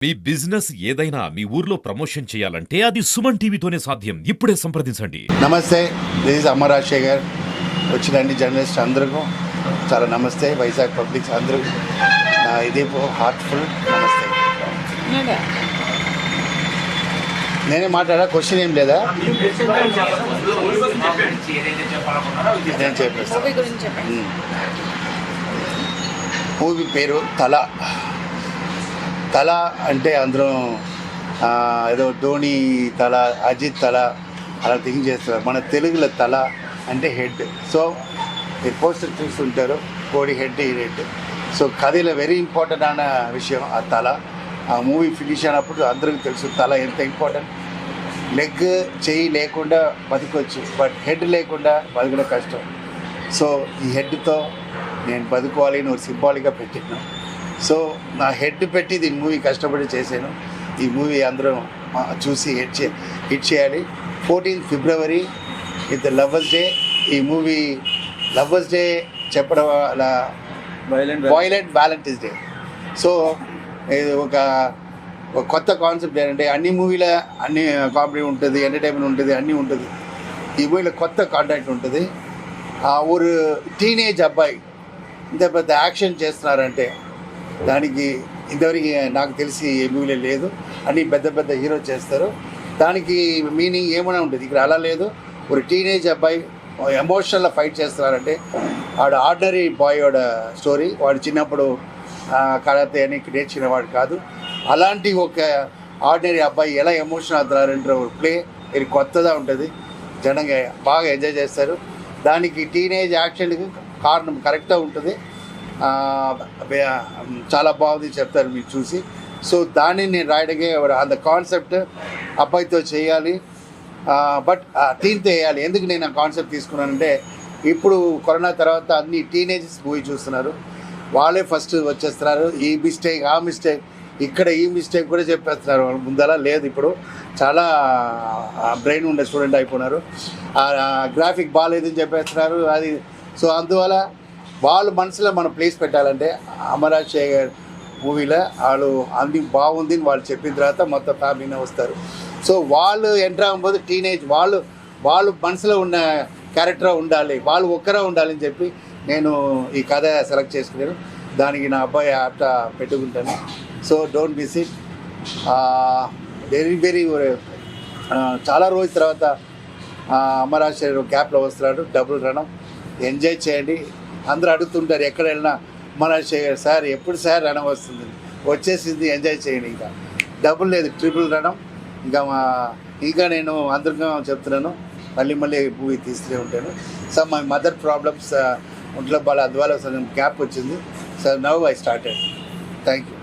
మీ business ఏదైనా మీ ఊర్లో promotion చేయాలంటే అది సుమన్ టీవీతోనే సాధ్యం. ఇప్పుడే సంప్రదించండి. నమస్తే, దిస్ ఇస్ అమర్ రాజశేఖర్. వచ్చిన అన్ని జర్నలిస్ట్ అందరికీ చాలా నమస్తే. వైజాగ్ పబ్లిక్స్ అందరికీ నా ఇదే హార్ట్ఫుల్ నమస్తే. నేనే మాట్లాడా, క్వశ్చన్ ఏం లేదా? నేను చెప్పేస్తాను. మూవీ పేరు తల అంటే అందరూ ఏదో ధోని తల, అజిత్ తల అలా థింక్ చేస్తారు. మన తెలుగులో తల అంటే హెడ్. సో మీరు పోస్టర్ చూస్తుంటారు, కోడి హెడ్, ఈ హెడ్. సో కథలో వెరీ ఇంపార్టెంట్ అన్న విషయం ఆ తల. ఆ మూవీ ఫినిష్ అయినప్పుడు అందరికీ తెలుసు తల ఎంత ఇంపార్టెంట్. లెగ్, చెయ్యి లేకుండా బతకొచ్చు, బట్ హెడ్ లేకుండా బతకడం కష్టం. సో ఈ హెడ్తో నేను బతుకోవాలి అని ఒక సింబాలిక్గా పెట్టినాను. సో నా హెడ్ పెట్టి దీని మూవీ కష్టపడి చేశాను. ఈ మూవీ అందరూ చూసి హిట్ చేయాలి. 14 ఫిబ్రవరి విత్ లవర్స్ డే. ఈ మూవీ లవర్స్ డే చెప్పడం అలా వైలెంట్ వ్యాలంటైన్స్ డే. సో ఇది ఒక కొత్త కాన్సెప్ట్ ఏంటంటే అన్ని మూవీలో అన్ని కామెడీ ఉంటుంది, ఎంటర్టైన్మెంట్ ఉంటుంది, అన్నీ ఉంటుంది. ఈ మూవీలో కొత్త కాంటాక్ట్ ఉంటుంది. ఒక టీనేజ్ అబ్బాయి ఇంత పెద్ద యాక్షన్ చేస్తున్నారంటే దానికి ఇంతవరకు నాకు తెలిసి ఏ మూవీలో లేదు. అన్ని పెద్ద పెద్ద హీరో చేస్తారు. దానికి మీనింగ్ ఏమైనా ఉంటుంది. ఇక్కడ అలా లేదు. ఒక టీనేజ్ అబ్బాయి ఎమోషనల్గా ఫైట్ చేస్తున్నారంటే వాడు ఆర్డినరీ బాయ్ వాడు స్టోరీ. వాడు చిన్నప్పుడు కరాతే అని నేర్చుకునేవాడు కాదు. అలాంటి ఒక ఆర్డినరీ అబ్బాయి ఎలా ఎమోషనల్ అవుతున్నారంటే ప్లే ఇది కొత్తగా ఉంటుంది. జనంగా బాగా ఎంజాయ్ చేస్తారు. దానికి టీనేజ్ యాక్షన్కి కారణం కరెక్ట్గా ఉంటుంది. చాలా బాగుంది చెప్తారు మీరు చూసి. సో దాన్ని నేను రాయడమే అంత కాన్సెప్ట్ అబ్బాయితో చేయాలి, బట్ టీన్తో వేయాలి. ఎందుకు నేను ఆ కాన్సెప్ట్ తీసుకున్నానంటే ఇప్పుడు కరోనా తర్వాత అన్ని టీనేజర్స్ మూవీ చూస్తున్నారు. వాళ్ళే ఫస్ట్ వచ్చేస్తున్నారు. ఈ మిస్టేక్, ఆ మిస్టేక్, ఇక్కడ ఈ మిస్టేక్ కూడా చెప్పేస్తున్నారు. ముందలా లేదు. ఇప్పుడు చాలా బ్రెయిన్ ఉండే స్టూడెంట్ అయిపోయినారు. గ్రాఫిక్ బాగాలేదని చెప్పేస్తున్నారు. అది సో అందువల్ల వాళ్ళు మనసులో మనం ప్లేస్ పెట్టాలంటే అమర్ రాజశేఖర్ మూవీలో వాళ్ళు అన్ని బాగుంది వాళ్ళు చెప్పిన తర్వాత మొత్తం ఫ్యామిలీనే వస్తారు. సో వాళ్ళు ఎంటర్ అవ్వబోదు టీనేజ్, వాళ్ళు మనసులో ఉన్న క్యారెక్టర్ ఉండాలి, వాళ్ళు ఒక్కరే ఉండాలని చెప్పి నేను ఈ కథ సెలెక్ట్ చేసుకున్నాను. దానికి నా అబ్బాయి ఆట పెట్టుకుంటాను. So don't miss it. Very చాలా రోజుల తర్వాత అమర్ రాజశేఖర్ క్యాప్లో వస్తున్నాడు. డబుల్ రణం ఎంజాయ్ చేయండి. అందరూ అడుగుతుంటారు ఎక్కడ వెళ్ళినా అమర్ రాజశేఖర్ సార్ ఎప్పుడు సార్ రణం వస్తుంది, వచ్చేసింది, ఎంజాయ్ చేయండి. ఇంకా డబుల్ లేదు, ట్రిపుల్ రణం. ఇంకా నేను అందరికీ చెప్తున్నాను, మళ్ళీ మూవీ తీస్తూనే ఉంటాను. సో మై మదర్ ప్రాబ్లమ్స్ ఒంట్లో బాగా, అందువల్ల సగం గ్యాప్ వచ్చింది. So now I started. Thank you.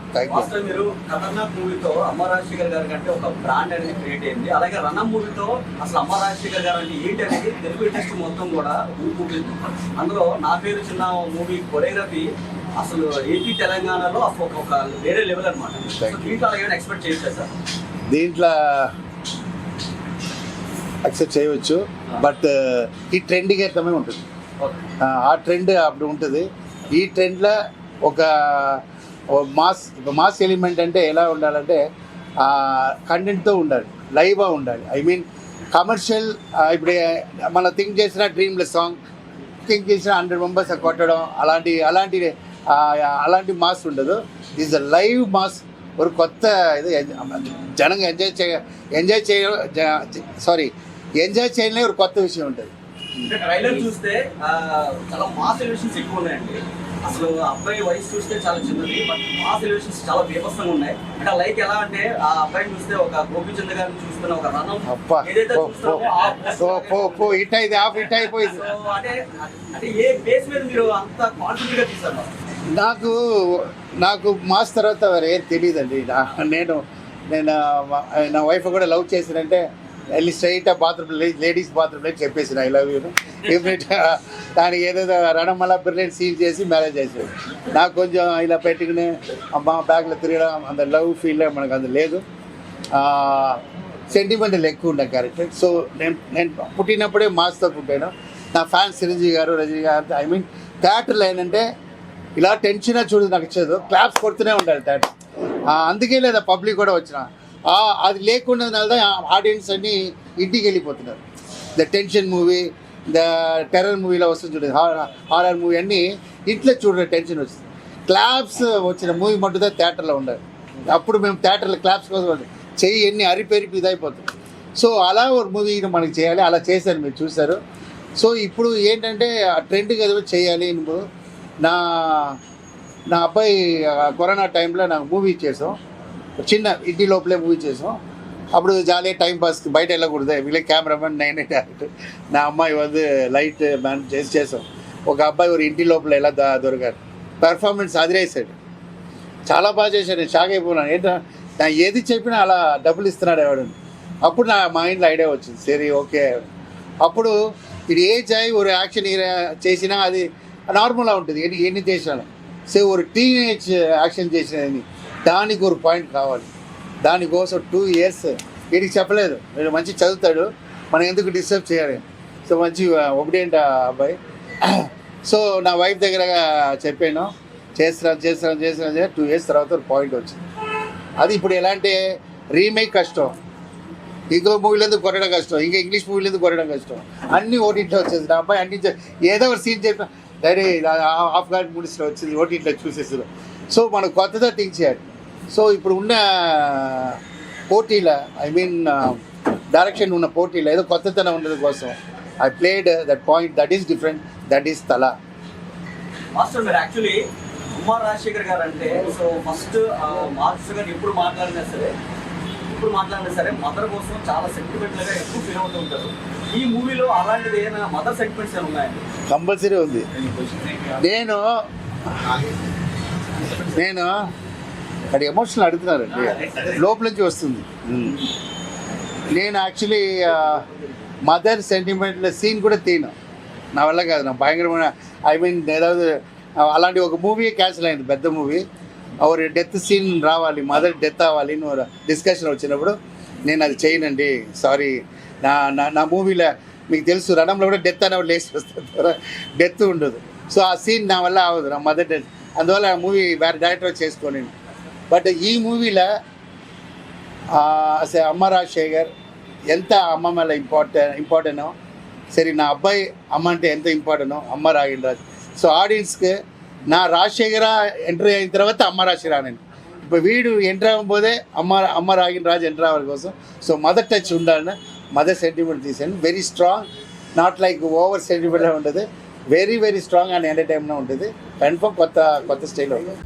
మీరు ఖతర్నాక్ మూవీతో అమర్ రాజశేఖర్ గారి కంటే ఒక బ్రాండ్ అనేది క్రియేట్ అయింది. అలాగే రణం మూవీతో అసలు అమర్ రాజశేఖర్ గారు అంటే ఏంటి అనేది తెలుగు ఇండస్ట్రీ మొత్తం కూడా ఊపుతుంది. అందులో నా పేరు చిన్న మూవీ కొరియోగ్రఫీ అసలు ఏపీ తెలంగాణలో అసలు ఒక వేరే లెవెల్ అనమాట. దీంట్లో అలాగే ఎక్స్పెక్ట్ చేయొచ్చు సార్? దీంట్లో యాక్సెప్ట్ చేయవచ్చు, బట్ ఈ ట్రెండింగ్ అయితే ఉంటుంది. ఆ ట్రెండ్ అప్పుడు ఉంటుంది. ఈ ట్రెండ్లో ఒక మాస్ ఎలిమెంట్ అంటే ఎలా ఉండాలంటే కంటెంట్తో ఉండాలి, లైవ్గా ఉండాలి. I mean commercial. ఇప్పుడు మనం థింక్ చేసిన డ్రీమ్లెస్ సాంగ్, థింక్ చేసిన 100 మెంబర్స్ కొట్టడం అలాంటి మాస్ ఉండదు. Is a live mass. ఒక కొత్త ఇది జనంగా ఎంజాయ్ చేయలే ఒక కొత్త విషయం ఉంటుంది. ట్రైలర్ చూస్తే చాలా మాస్ ఎలివేషన్స్ ఎక్కువ ఉన్నాయండి. అసలు అబ్బాయి వయసు చూస్తే చాలా చిన్నది, బట్ మాస్ ఎలివేషన్స్ చాలా బీభత్సంగా ఉన్నాయి. అంటే లైక్ ఎలా అంటే ఆ అబ్బాయిని చూస్తే ఒక గోపీచంద్ గారిని చూస్తున్న ఒక రణం ఏదైతే హిట్ అయిపోయింది. అంటే ఏ బేస్ మీద మీరు అంత కాన్ఫిడెంట్ గా తీసారు? నాకు మాస్ తర్వాత ఏం తెలియదండి. నేను నా వైఫ్ కూడా లవ్ చేసినంటే వెళ్ళి స్ట్రైట్ బాత్రూమ్, లేడీస్ బాత్రూమ్లో చెప్పేసిన ఐ లవ్ యూను. దానికి ఏదేదో రణం మళ్ళా బ్రిలియంట్ సీన్ చేసి మ్యారేజ్ చేసాడు. నాకు కొంచెం ఇలా పెట్టుకుని అమ్మ బ్యాగ్లో తిరగడం అంత లవ్ ఫీల్లో మనకు అంత లేదు. సెంటిమెంటల్ ఎక్కువ ఉండే క్యారెక్టర్. సో నేను పుట్టినప్పుడే మాస్తో పుట్టాను. నా ఫ్యాన్స్ చిరంజీవి గారు, రజనీ గారు. ఐ మీన్ థియేటర్లో ఏంటంటే ఇలా టెన్షన్ చూడు నాకు ఇచ్చేది, క్లాప్స్ కొడుతూనే ఉండాలి థియేటర్. అందుకే లేదా పబ్లిక్ కూడా వచ్చిన అది లేకుండా ఆడియన్స్ అన్ని ఇంటికి వెళ్ళిపోతున్నారు. The tension movie, the terror మూవీలో వస్తుంది చూడండి, హారర్ మూవీ అన్నీ ఇంట్లో చూడండి టెన్షన్ వస్తుంది. క్లాప్స్ వచ్చిన మూవీ మట్టుదా థియేటర్లో ఉండాలి. అప్పుడు మేము థియేటర్లో క్లాప్స్ కోసం చెయ్యి ఎన్ని అరిపెరిపి ఇదైపోతుంది. సో అలా ఒక మూవీ మనకి చేయాలి, అలా చేశారు, మీరు చూశారు. సో ఇప్పుడు ఏంటంటే ఆ ట్రెండ్కి ఏదో చేయాలి. నువ్వు నా అబ్బాయి కరోనా టైంలో నాకు మూవీ చేసాం, చిన్న ఇంటి లోపలే మూవీ చేసాం. అప్పుడు జాలీ టైం పాస్కి బయట వెళ్ళకూడదు, వీళ్ళే కెమెరామెన్ నేనే డైరెక్టర్, నా అమ్మాయి வந்து లైట్ మ్యాన్ చేసాం. ఒక అబ్బాయి ఒక ఇంటి లోపల ఎలా దొరికారు, పెర్ఫార్మెన్స్ అదిరేసాడు, చాలా బాగా చేశాడు. నేను షాక్ అయిపోయినాను, ఏంటో నా ఏది చెప్పినా అలా డబ్బులు ఇస్తున్నాడు ఎవడని. అప్పుడు నా మైండ్లో ఐడియా వచ్చింది, సరే ఓకే. అప్పుడు ఇది ఏ చాయ్ ఒక యాక్షన్ చేసినా అది నార్మల్గా ఉంటుంది ఎన్ని చేసినా. సో ఒక టీనేజ్ యాక్షన్ చేసినది దానికి ఒక పాయింట్ కావాలి. దానికోసం 2 years వీడికి చెప్పలేదు, వీడు మంచి చదువుతాడు, మనం ఎందుకు డిస్టర్బ్ చేయాలి. సో మంచి ఒకటేంటి అబ్బాయి. సో నా వైఫ్ దగ్గర చెప్పాను, చేస్తున్నాను 2 years తర్వాత ఒక పాయింట్ వచ్చింది. అది ఇప్పుడు ఎలాంటి రీమేక్ కష్టం, ఇంకో మూవీలందుకు కొట్టడం కష్టం, ఇంకా ఇంగ్లీష్ మూవీలందుకు కొట్టడం కష్టం, అన్నీ ఓటీటీలో వచ్చేది. నా అబ్బాయి అన్ని ఏదో ఒక సీన్ చెప్పిన డైరెక్ట్ హాఫ్ గార్డ్ మూవీస్లో వచ్చింది, ఓటీటీలో చూసేసారు. సో మనం కొత్తగా థింక్ చేయాలి. సో ఇప్పుడు ఉన్న పోటీల డైరెక్షన్ ఉన్న పోటీలో ఏదో కొత్తతనం ఉండడం కోసం I played that point, that is different, that is తల. మాస్టర్ మీరు యాక్చువల్లీ ఉమా రాజశేఖర్ గారు అంటే సో ఫస్ట్ మాస్టర్ గారు ఎప్పుడు మాట్లాడినా సరే మదర్ కోసం చాలా సెంటిమెంట్లుగా ఎక్కువ ఫీల్ అవుతూ ఉంటారు. ఈ మూవీలో అలాంటిది ఏమైనా మదర్ సెంటిమెంట్స్ ఏమైనా ఉన్నాయండి? కంపల్సరీ ఉంది. నేను అది ఎమోషనల్ అడుగుతున్నారండి, లోపల నుంచి వస్తుంది. నేను యాక్చువల్లీ మదర్ సెంటిమెంట్ సీన్ కూడా తీను, నా వల్ల కాదు. నా భయంకరమైన ఏதாவது అలాంటి ఒక మూవీ క్యాన్సిల్ అయింది, పెద్ద మూవీ. ఒక డెత్ సీన్ రావాలి, మదర్ డెత్ అవ్వాలి నువ్వు డిస్కషన్ వచ్చినప్పుడు నేను అది చేయనండి, సారీ. నా మూవీలో మీకు తెలుసు రణంలో కూడా డెత్ అనేవాడు లేచి వస్తారు, డెత్ ఉండదు. సో ఆ సీన్ నా వల్ల అవ్వదు, నా మదర్ డెత్. అందువల్ల ఆ మూవీ వేరే డైరెక్టర్ చేసుకోండి. బట్ ఈ మూవీలో అమ్మ రాజశేఖర్ ఎంత అమ్మ మేళ ఇంపార్టెంటో, సరే నా అబ్బాయి అమ్మ అంటే ఎంత ఇంపార్టెంటో అమ్మ రాగినరాజు. సో ఆడియన్స్కి నా రాజశేఖర ఎంట్రీ అయిన తర్వాత అమ్మ రాజశేఖర అని, ఇప్పుడు వీడు ఎంటర్ అవ్వబోదే అమ్మ రాగినరాజు ఎంటర్ అవ్వాలి కోసం. సో మదర్ టచ్ ఉండాలని మదర్ సెంటిమెంట్ తీసాను. Very strong, not like over sentiment ఉంటుంది, very very strong and entertainment ఉంటుంది. కన్ఫర్మ్ కొత్త స్టైల్ ఉంటుంది.